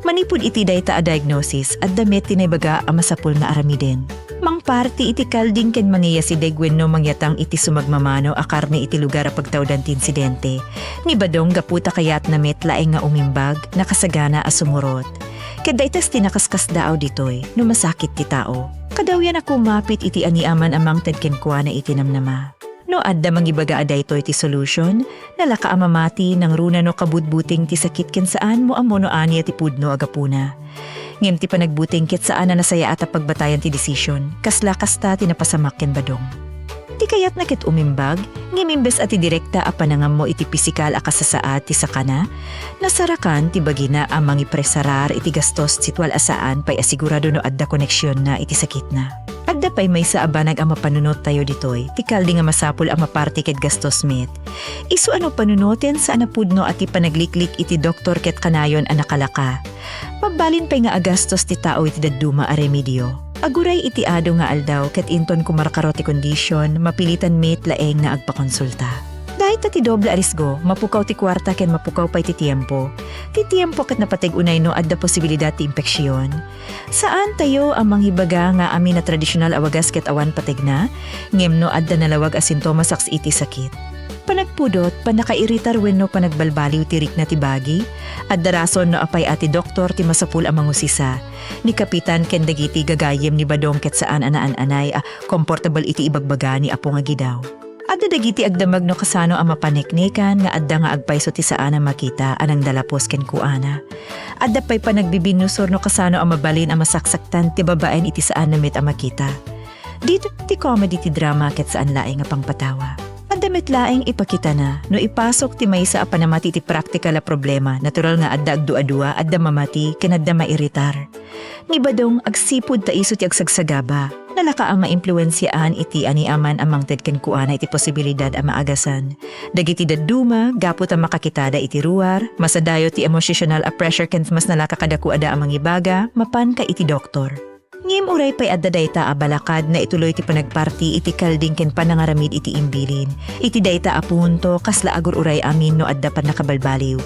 Manipud iti dayta a diagnosis adda met tinaybaga a masapul na aramiden. Mangparti iti kalding ken mangiyasideg wenno mangyatang iti sumagmamano a karne iti lugar a pagtawdan ti insidente. Ni Badong gaputa kayat na met laeng nga umimbag nakasagana a sumurot. Ket daytas tinakaskas daaw ditoy no masakit ti tao. Kadawyan ako mapit iti aniaman amang tedken kuha na itinamnama. No adda mangibaga aday to iti solution, nalaka amamati ng runa no kabudbuting ti sakit ken saan mo amono ani ati pudno agapuna. Ngem ti panagbuting ket saan na nasaya ata pagbatayan ti desisyon, kasla kasta tinapasamak ken Badong. Ti kayat na ket umimbag, ngem imbes ati direkta a panangam mo iti pisikal a kasasaad ti sakana, nasarakan ti bagina a mangipresarar iti gastos sitwal asaan pay asigurado no adda koneksyon na iti sakit na. Adda pay may sa abanag ang mapanunot tayo ditoy, ti kaldi nga masapul ang maparti ket gastos met. Isu ano panunoten sa anapudno ati panagliklik iti doktor ket kanayon a nakalaka. Mabalin pay nga agastos ti tao iti dadduma a remedyo. Aguray iti ado nga aldaw ket inton kumarkaro ti kondisyon, mapilitan met laeng na agpakonsulta. Dahil ti doble arisgo, mapukaw ti kwarta ken mapukaw pay ti tiempo. Ti tiempo ket napateg unay no adda posibilidad ti impeksyon. Saan tayo ang manghibaga nga amin na tradisyonal awagas ket awan pateg na, ngem no adda nalawag a sintomas aks iti sakit. Panagpudot, panakairitar wenno panagbalbaliw tirik na ti bagi, at darason no apay ati doktor ti masapul ang mangusisa, ni Kapitan ken dagiti gagayem ni Badong ket saan anaan-anay comfortable iti ibagbaga ni Apong Agidaw. Adda dagiti agdamag no kasano ang mapaneknekan nga adda nga agpayso ti saan ang makita anang dalapos ken kuana. Adda pay panagbibinusor no kasano ang mabalin ang masaksaktan ti babaen iti saan na met ang makita. Dito ti comedy ti drama ket saan laeng nga pangpatawa. Damit laeng ipakita na, no ipasok ti maysa a panamati ti praktikal a problema, natural nga adda agdua-dua, adda mamati, ken adda mairitar. Ni Badong agsipud ta iso ti agsagsagaba, nalaka ang maimpluwensyaan iti aniaman amang tedken kuana iti posibilidad a maagasan. Dagiti dadduma, gapot ang makakitada iti ruwar, masadayo ti emosyonal a pressure ken mas nalaka kadaku ada amang ibaga, mapan ka iti doktor. Ngim uray pa'y adda dayta a balakad na ituloy ti panagparti iti kalding ken panangaramid iti imbilin. Iti dayta a punto kasla agur uray amin no adda pan nakabalbaliw.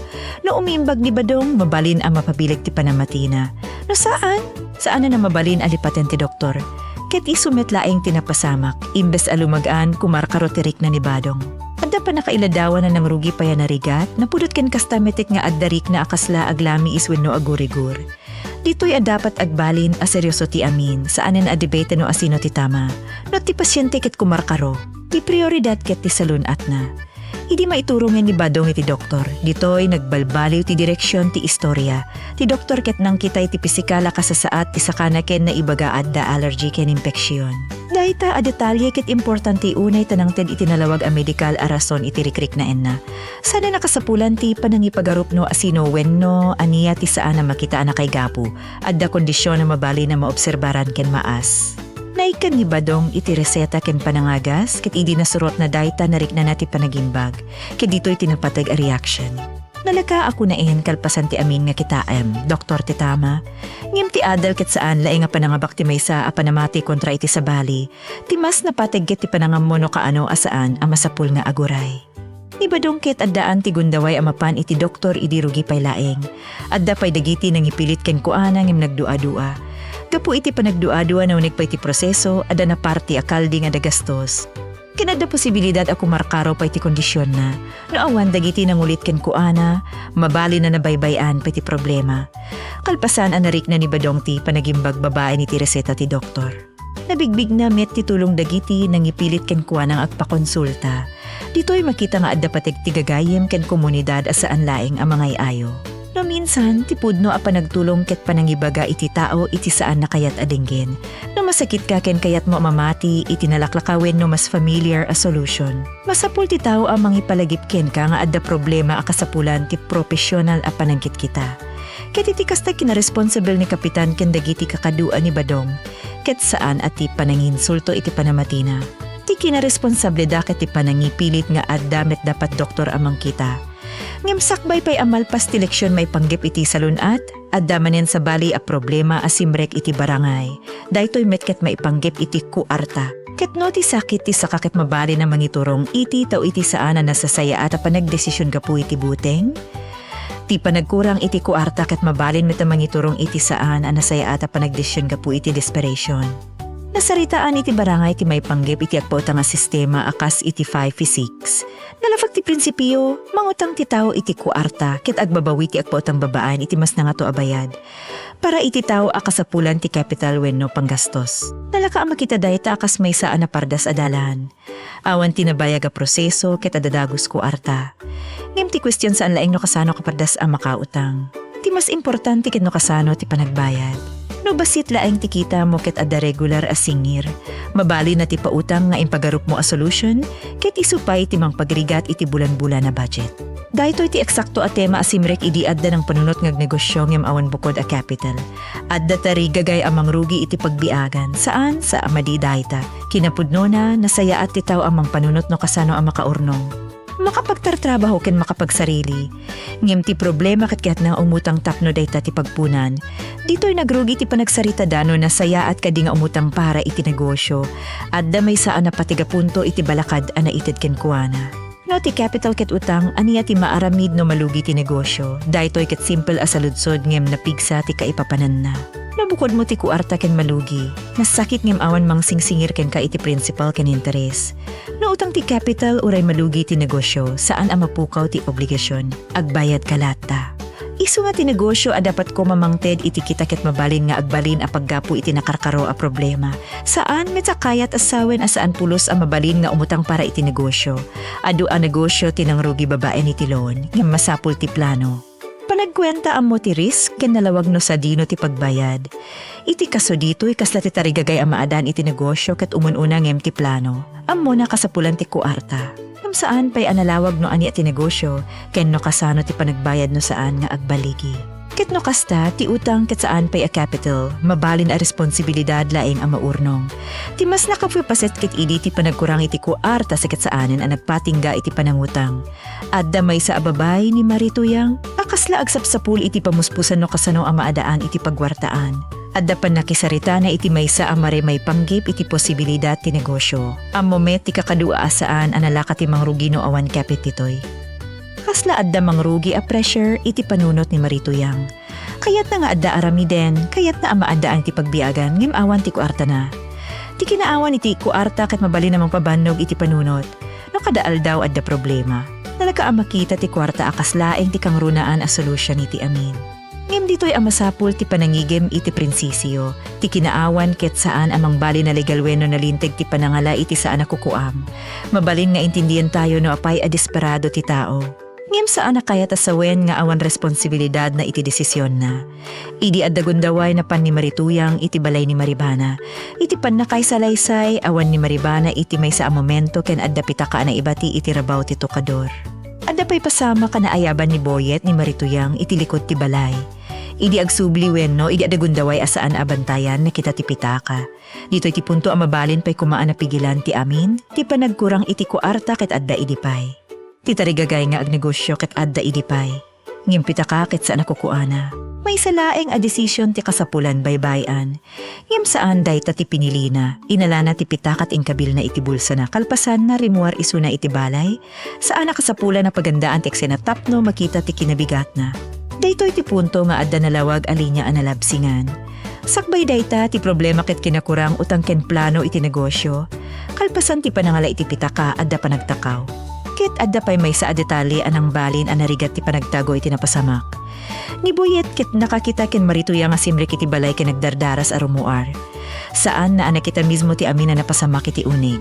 No umiimbag ni Badong mabalin ang mapabilig ti panamatina. No saan? Saan na mabalin alipaten ti doktor? Ket isumet laeng tinapasamak, imbes alumagaan kumarkarotirik na ni Badong. Adda pa nakailadawan na nang rugi pa yan narigat, napudot ken kastametik nga addarik na akasla aglami iswen no agurigur. Dito'y dapat agbalin a seryoso ti amin, saanen a debate no asino ti tama. No ti pasyente ket kumarkaro, ti prioridad ket ti salunat na. Idi maiturungen ni Badong iti doktor. Dito'y nagbalbaliw ti direksyon ti istorya. Ti doktor ket nang kitay ti pisikala kasasaat ti sakana ken na ibaga adda allergy ken infeksyon. Dayta a detalye ket importante unay tanang ted itinalawag a medikal a rason iti rikrik na enna. Sana nakasapulan ti panangipagarup no asino wenno aniya ti saan na makita na kay gapu. Adda kondisyon na mabali na maobserbaran ken maas. Naikan ni Badong iti reseta ken panangagas ket idi nasurot na dayta narik na nati panagimbag. Ket dito'y tinapatag a reaction. Nalaka ako na kalpasan ti amin nga kitaem, doktor ti tama. Ngim ti adal ket saan laeng nga panangabak ti maysa a panamati kontra iti sabali. Ti mas napateg ket ti panangammo no kaano asaan a masapul nga aguray. Ni Badong ket addaan ti gundaway amapan iti doktor idi rugi pay laeng. Adda pay dagiti nang ipilit ken kuana ngem nagdua-dua. Gapu iti panagdua-dua na unig pa iti proseso, ada na party akaldi nga dagastos. Kinada posibilidad ako markaro pa iti kondisyon na, naawan dagiti nangulit ken kuana, mabali na nabaybayan pa iti problema. Kalpasan anarik na ni Badong ti panagimbag babae ni ti reseta ti doktor. Nabigbig na met ti tulong dagiti nang ipilit ken kuanang agpakonsulta. Dito'y makita nga adda patig ti gagayem ken komunidad asaan laeng ang mga iayo. No minsan, ti pudno a panagtulong ket panangibaga iti tao iti saan na kayat adinggen. No masakit ka ken kayat mo mamati, iti nalaklakawen no mas familiar a solution. Masapul ti tao ang mangipalagip ken ka nga adda problema a kasapulan ti profesional a panangkit kita. Ket iti kasta kinaresponsible ni kapitan ken dagiti kakadua ni Badong. Ket saan at ti pananginsulto iti panamatina. Ti kinaresponsable da ket ti panangipilit nga adda met dapat doktor amang kita. Ngem sakbay pay amal pas ti leksyon may panggip iti salunat, adda manen sa bali a problema asimrek iti barangay. Daytoy metket maipanggip iti kuarta. Ket no ti sakit ti sakaket mabali na mangiturong iti tao iti saan na nasasaya at a panagdesisyon gapu iti buteng. Ti panagkurang iti kuarta ket mabalin met a mangiturong iti saan a nasaya at a panagdesisyon gapu iti desperation. Nasaritaan iti barangay ti may panggip iti agpautang nga sistema akas iti 5 physics. Nalafag ti prinsipyo, mangutang ti tao iti kuarta ket agbabawi ti agpautang babaan iti mas nangato abayad. Para iti tao akasapulan ti capital wenno panggastos. Nalaka ang makita dayta akas may saan na pardas adalan. Awan ti nabayag a proseso ket adadagos kuarta. Ngem ti kwestiyon saan laeng no kasano kapardas ang makautang. Ti mas importante ket no kasano ti panagbayad. No basit laeng tikita mo ket adda regular as singir. Mabali na ti pautang nga impagarup mo a solution, ket isupay ti mang pagrigat iti bulan-bulan na budget. Daytoy ti eksakto a tema asimrek idi adda ng panunot ngag negosyo ngem awan bukod a capital. Adda tari gagay amang rugi iti pagbiagan. Saan? Sa amadi dayta. Kinapudno na nasaya at ti tao amang panunot no kasano ang makaurnong. Makapagtartrabaho ken makapagsarili. Ngem ti problema ket ket nang umutang tapno dayta ti pagpunan. Dito'y nagrugi ti panagsarita dano na saya at kadi nga umutang para iti negosyo. Adda may saan na patigapunto iti balakad ana ited ken kuana. No ti capital ket utang aniya ti maaramid no malugi ti negosyo. Daytoy ket simple as saludsod ngem napigsa ti kaipapanan na. Nabukod mo ti kuarta ken malugi. Nasakit ngem awan mang singsingir ken ka iti principal ken interes. No utang ti capital uray malugi ti negosyo, saan ang mapukaw ti obligasyon, agbayad kalata. Isu nga ti negosyo a dapat ko mamangted iti kita ket mabalin nga agbalin a paggapu iti nakarkaro a problema. Saan met kayat asawen asaan pulos a mabalin nga umutang para iti negosyo. Adu a negosyo tinangrugi babae ni ti loan, ngem masapul ti plano. Panagkwenta ang mo ti risk ken nalawag no sa dino ti pagbayad. Iti kaso dito'y kasla ti tarigagay ang maadan iti negosyo ket umununa ngem ti plano. Ammo na kasapulan ti kuarta. Ngem saan pay analawag no ani ti negosyo ken no kasano ti panagbayad no saan nga agbaligi. Ket no kasta ti utang ket saan pay a capital, mabalin a responsibilidad laeng ang maurnong. Ti mas nakapupaset ket idi ti panagkurang iti kuarta sa ket saanen ang nagpatingga iti panangutang. Adda may sa ababay ni Marituyang, akasla agsapsapul iti pamuspusan no kasano ang maadaan iti pagwartaan. Adda pa nakisarita na iti maysa amare may panggip iti posibilidad ti negosyo. Amomet ti kakadua asaan analaka ti mangrugi no awan kapit titoy. Kasla adda mangrugi a pressure iti panunot ni Marituyang. Kayat na nga adda aramiden, kayat na amaadda ang ti pagbiagan, ngim awan ti kuarta na. Ti kinaawan iti kuarta kat mabali namang pabannog iti panunot. No kadaal daw adda problema. Nalaka makita ti kuarta akaslaeng ti kangrunaan a solusyon iti amin. Ngem dito'y amasapul ti panangigem iti prinsisyo, ti kinaawan ket saan amang bali na legalweno na linteg ti panangala iti saan nakukuam. Mabalin nga intindihan tayo no apay a desperado ti tao. Ngem saan na kaya tasawen nga awan responsibilidad na iti desisyon na. Idi adagundaway na pan ni Marituyang iti balay ni Maribana. Iti pan na kay salaysay awan ni Maribana iti may sa momento ken adda pitaka na ibati iti rabaw ti tokador. Adda pa'y pasama ka na ayaban ni Boyet ni Marituyang iti likod ti balay. Idi agsubli wenno, idi adagundaway asaan abantayan na kita ti pitaka. Dito'y ti punto ang mabalin pa'y kumaan na pigilan ti amin, ti panagkurang iti kuarta ket adda idipay. Ti tarigagay nga agnegosyo ket adda idipay. Ngim pitaka ket saan nakukuana. May salaeng a desisyon ti kasapulan baybayan. Ngim saan dayta ti pinilina, inalana ti pitakat ingkabil na iti bulsa na kalpasan na rimuar isuna iti balay, saan nakasapulan na pagandaan ti eksenatapno makita ti kinabigat na. Daytoy ti punto nga adda nalawag alinya analabsingan. Sakbay dayta ti problema ket kinakurang utang ken plano iti negosyo. Kalpasan ti panangala iti pitaka adda panagtakaw. Ket adda pay may sa detalye anang balin anarigat ti panagtago iti napasamak. Ni Boyet ket nakakita ken Marituyang nga simrek iti balay ken nagdardaras a rumuar. Saan na nakita mismo ti amin na napasamak iti unig.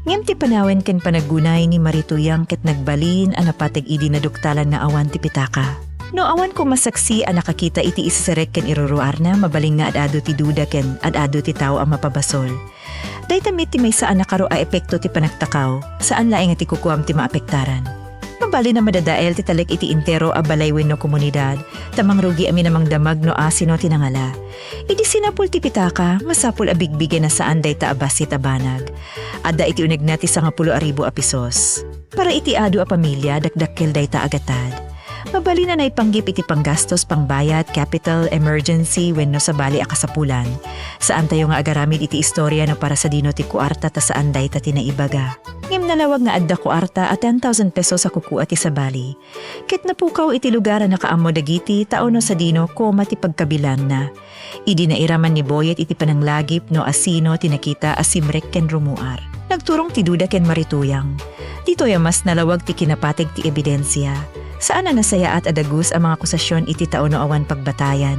Ngem ti panawen ken panaggunay ni Marituyang ket nagbalin a napateg idi na duktalan na awan ti pitaka. No awan ko masaksi a nakakita iti isasarek ken iruruar na mabaling nga adado ti duda ken adado ti tao ang mapabasol. Daytamit ti may saan nakaro a epekto ti panagtakaw, saan laeng ti kukuam ti maapektaran. Mabali na madadael ti talek iti intero a balay wenno komunidad, tamang rugi amin namang damag no asino tinangala. Idi sinapul ti pitaka, masapul a bigbigen na saan dayta abasit a banag. Adda iti uneg na ti 10,000 a pisos. Para iti ado a pamilya, dakdakkel dayta agatad. Mabali na naipanggip iti panggastos, pangbayad, capital, emergency, wenno sa bali a kasapulan. Saan tayo nga agaramid iti istorya no para sa dino ti kuarta ta saan dayta tinaibaga. Ngem nalawag nga adda kuarta at 10,000 pesos sa kukuat ti sa bali. Ket napukaw iti lugar na kaamo dagiti tao no sa dino koma ti pagkabilan na. Idi na iraman ni Boyet iti pananglagip no asino tinakita asimrek ken rumuar. Nagturong ti duda ken Marituyang. Dito ya mas nalawag ti kinapateg ti ebidensya. Saan na nasaya at adagus ang mga akusasyon iti tao no awan pagbatayan.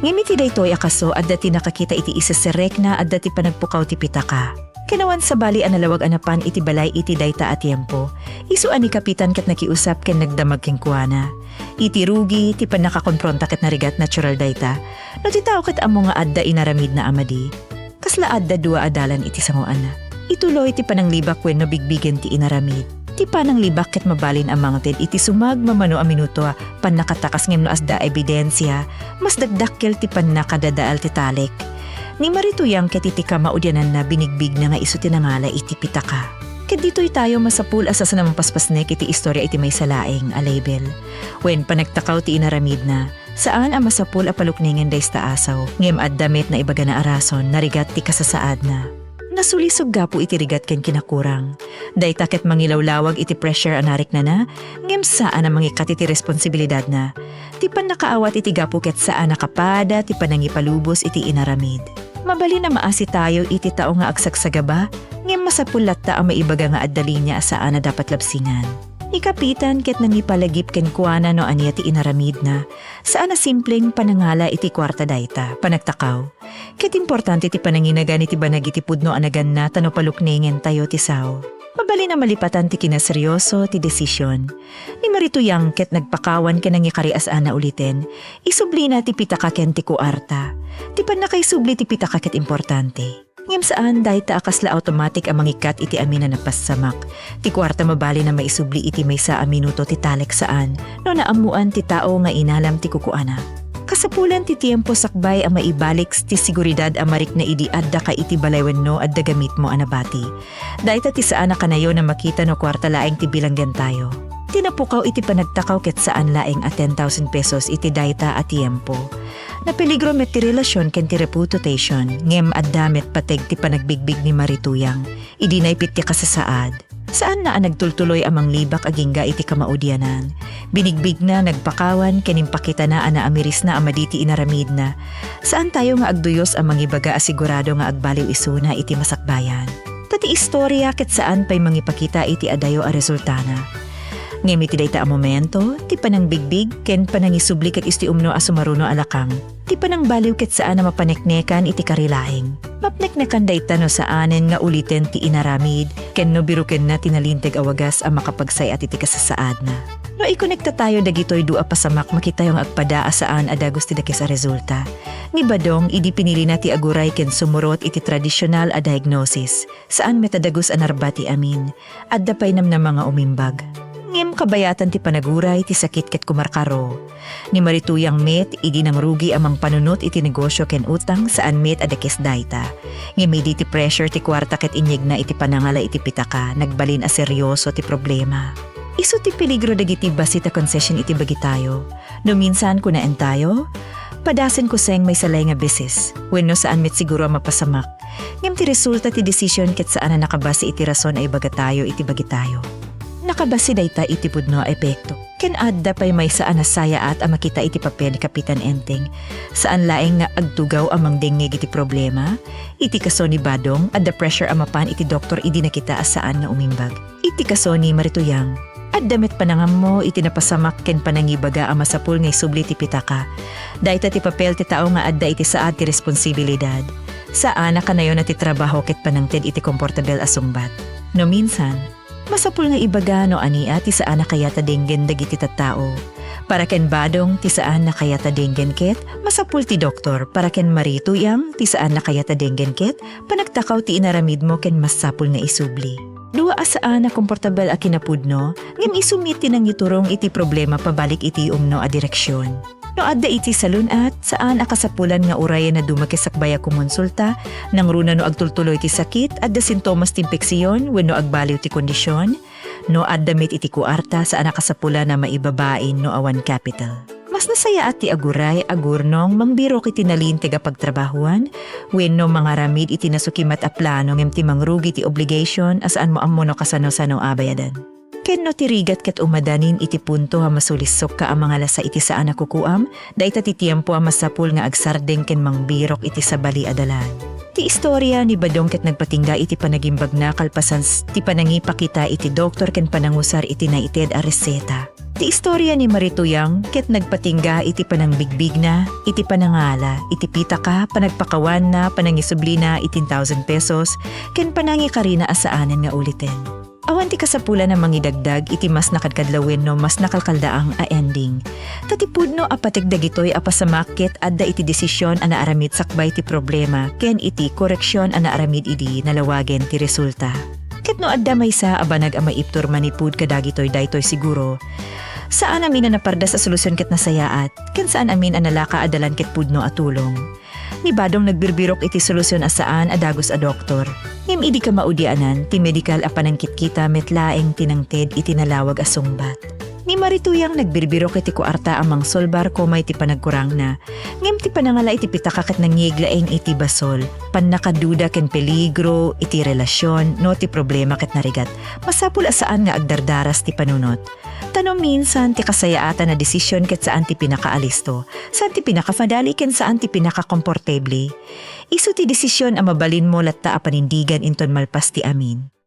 Ngimiti daytoy akaso adda ti nakakita iti isaserek na adda ti panagpukaw ti pitaka. Kinawan sa bali analawag anapan iti balay iti dayta a tiempo. Isuan ni kapitan ket nakiusap ken nagdamag ken kuana. Iti rugi ti panakakonfronta ket narigat natural dayta. No ti tao ket amo nga adda inaramid na amadi. Kasla adda dua adalan iti sanguan na. Ituloy ti pananglibak wenno bigbigen ti inaramid. Ti panang libak ket mabalin amang ted iti sumag mamano a minuto pan nakatakas ngem no asda ebidensya mas dagdakkel ti pan nakadadaal ti talek. Ni Marituyang ket iti kamaudyanan na binigbig na nga isu tinangala iti pitaka. Ket ditoy tayo masapul asa sa namang paspasnek iti istorya iti may salaeng a label. Wen panagtakaw ti inaramid na saan ang masapul a palukningen daysta asaw ngem addamit na ibaga na arason narigat ti kasasaad na. Nasulisog gapo iti rigat ken kinakurang. Dayta ket mangilawlawag iti pressure anarik na ngem saan ang mangikat iti responsibilidad na. Ti pan nakaawat iti gapo ket saan nakapada ti panangipalubos iti inaramid. Mabali na maasi tayo iti tao nga agsagsagaba ngem masapulat ta ang maibaga nga addali niya saan na dapat labsingan. Ikapitan ket nangipalagip ken kuana no aniya ti inaramid na. Saan na simpleng panangala iti kwarta dayta, panagtakaw. Ket importante ti pananginagan iti banag iti pudno anagan na tano palukningen tayo ti sao. Mabali na malipatan ti kinaseryoso ti desisyon. Ni Marituyang ket nagpakawan ken nangikarias ana uliten. Isubli na ti pitaka ken ti kuarta. Ti pan nakaisubli ti pitaka ket importante. Ngem saan dayta akasla automatic ang mangikat iti amina na passamak. Ti kwarta mabali na maisubli iti may sa minuto ti talek saan no naamuan ti tao nga inalam ti kukuana. Kasapulan ti tiempo sakbay ang maibalik ti seguridad amarik na idi adda ka iti balay wenno adda gamit mo anabati. Dayta ti saan na kanayo na makita no kwarta laeng ti bilanggan tayo. Tinapukaw iti panagtakaw ket saan laeng a 10,000 pesos iti dayta a tiempo. Na peligro met ti relasyon ken ti reputation, ngem addamet pateg ti panagbigbig ni Marituyang, idi naipit ti kasasaad. Saan na nagtultuloy amang libak agingga iti kamaudyanan. Binigbig na nagpakawan kenimpakita na ana amiris na amaditi inaramid na. Saan tayo nga agduyos amang ibaga asigurado nga agbaliw isuna iti masakbayan. Tati istorya ket saan pa'y mangipakita iti adayo a resultana. Ngem iti dayta a momento, ti panang bigbig ken panangisubli ket isti umno a sumaruno alakang. Ti panang baliw ket saan na mapaneknekan iti karilaing. Mapneknekan dayta no saanen nga uliten ti inaramid ken no biruken na tinalinteg awagas a makapagsay at iti kasasaad na. No ikonekta tayo dagitoy dua pasamak makita yung agpada asaan adagos ti dakes a resulta. Ni badong idi pinili na ti aguray ken sumurot iti tradisyonal a diagnosis saan metadagos anarbati amin at dapay nam na mga umimbag. Ngem kabayatan ti panaguray ti sakit ket kumarkaro. Ni Marituyang met idi nang rugi amang panunot iti negosyo ken utang saan met adakes dayta. Ngem idi ti pressure ti kwarta ket inyeg na iti panangala iti pitaka nagbalin a seryoso ti problema. Isu ti peligro dagiti basit a concession iti bagitayo. No minsan kuna entayo, padasen ko seng may salay nga beses. Wenno saan met siguro mapasamak. Ngem ti resulta ti decision ket saan na nakabase iti rason ay bagatayo iti bagitayo. Nakabasi dayta iti pudno a epekto. Ken adda pay may saan nasaya at makita iti papel ni Kapitan Enteng. Saan laeng nga agtugaw amang dengeg iti problema. Iti kaso ni Badong adda pressure amapan iti doktor idi nakita asaan nga umimbag. Iti kaso ni Marituyang. Adda met panangam mo iti napasamak ken panangibaga a masapul nga isubli ti pitaka. Dayta ti papel ti tao nga adda iti saad ti responsibilidad. Saan na kanayon na ti trabaho ket panangted iti komportabel asungbat. No minsan, masapul nga ibaga no ania ti saan na kayata denggen dagiti tattao. Para ken Badong ti saan na kayata denggen ket masapul ti doktor. Para ken Marituyang ti saan na kayata denggen ket panagtakaw ti inaramid mo ken masapul nga isubli. Dua asaan na komportabel a kinapudno ngem isumit ti nang iturong iti problema pabalik iti umno a direksyon. No adda iti salunat saan akasapulan nga urayan na dumakisakbaya kumonsulta nang runa no agtultuloy ti sakit adda sintomas ti impeksyon wenno agbaliw ti kondisyon no adda met iti kuarta saan akasapulan na maibabain no awan capital. Mas nasaya at ti aguray agurnong mangbiro kiti nalinteg a pagtrabahuan wenno mangaramid iti nasukimat a plano ngem ti mangrugi ti obligation asaan mo ammo no kasano-sano abayadan. Ken no tirigat ket umadanin iti punto ha masulisok ka ang mga lasa iti saan nakukuam, dayta ti tiempo a masapul nga agsardeng ken mangbirok iti sabali adalan. Ti istorya ni Badong ket nagpatingga iti panagimbag na kalpasan ti panangipakita iti doktor ken panangusar iti naited a reseta. Ti istorya ni Marituyang ket nagpatingga iti panangbigbig na, iti panangala, iti pitaka, panagpakawan na, panangisubli na iti 1,000 pesos, ken panangikarina asaanen nga uliten. Awan ti kasapula na mangidagdag iti mas nakadkadlawin no mas nakalkaldaang a ending. Tatipudno apatig dagitoy apasamakit adda iti desisyon ana aramid sakbay ti problema ken iti koreksyon ana aramid idi nalawagen ti resulta. Ket no adda maysa abanag a maiptur manipud kadagitoy daytoy siguro. Saan amin na naparda sa solusyon ket nasayaat ken saan amin analaka adalan ket pudno a tulong. Ni Badong nagbirbirok iti solusyon asaan adagos a doktor. Ngem idi ka maudianan ti medical a panangkitkita metlaeng tinangted iti nalawag a sungbat. Ni Marituyang nagbirbirok iti kuarta amang solbar komay ti panagkurang na. Ngem ti panangala iti pitaka ket nangyeglaeng iti basol. Pannakaduda ken peligro iti relasyon no ti problema ket narigat. Masapul asaan nga agdardaras ti panunot. Tano minsan ti kasayaatan na desisyon ket saan ti pinakaalisto, saan ti pinakamadali ken saan ti pinakakomportable. Isu ti desisyon a mabalin mo latta a panindigan inton malpas ti amin.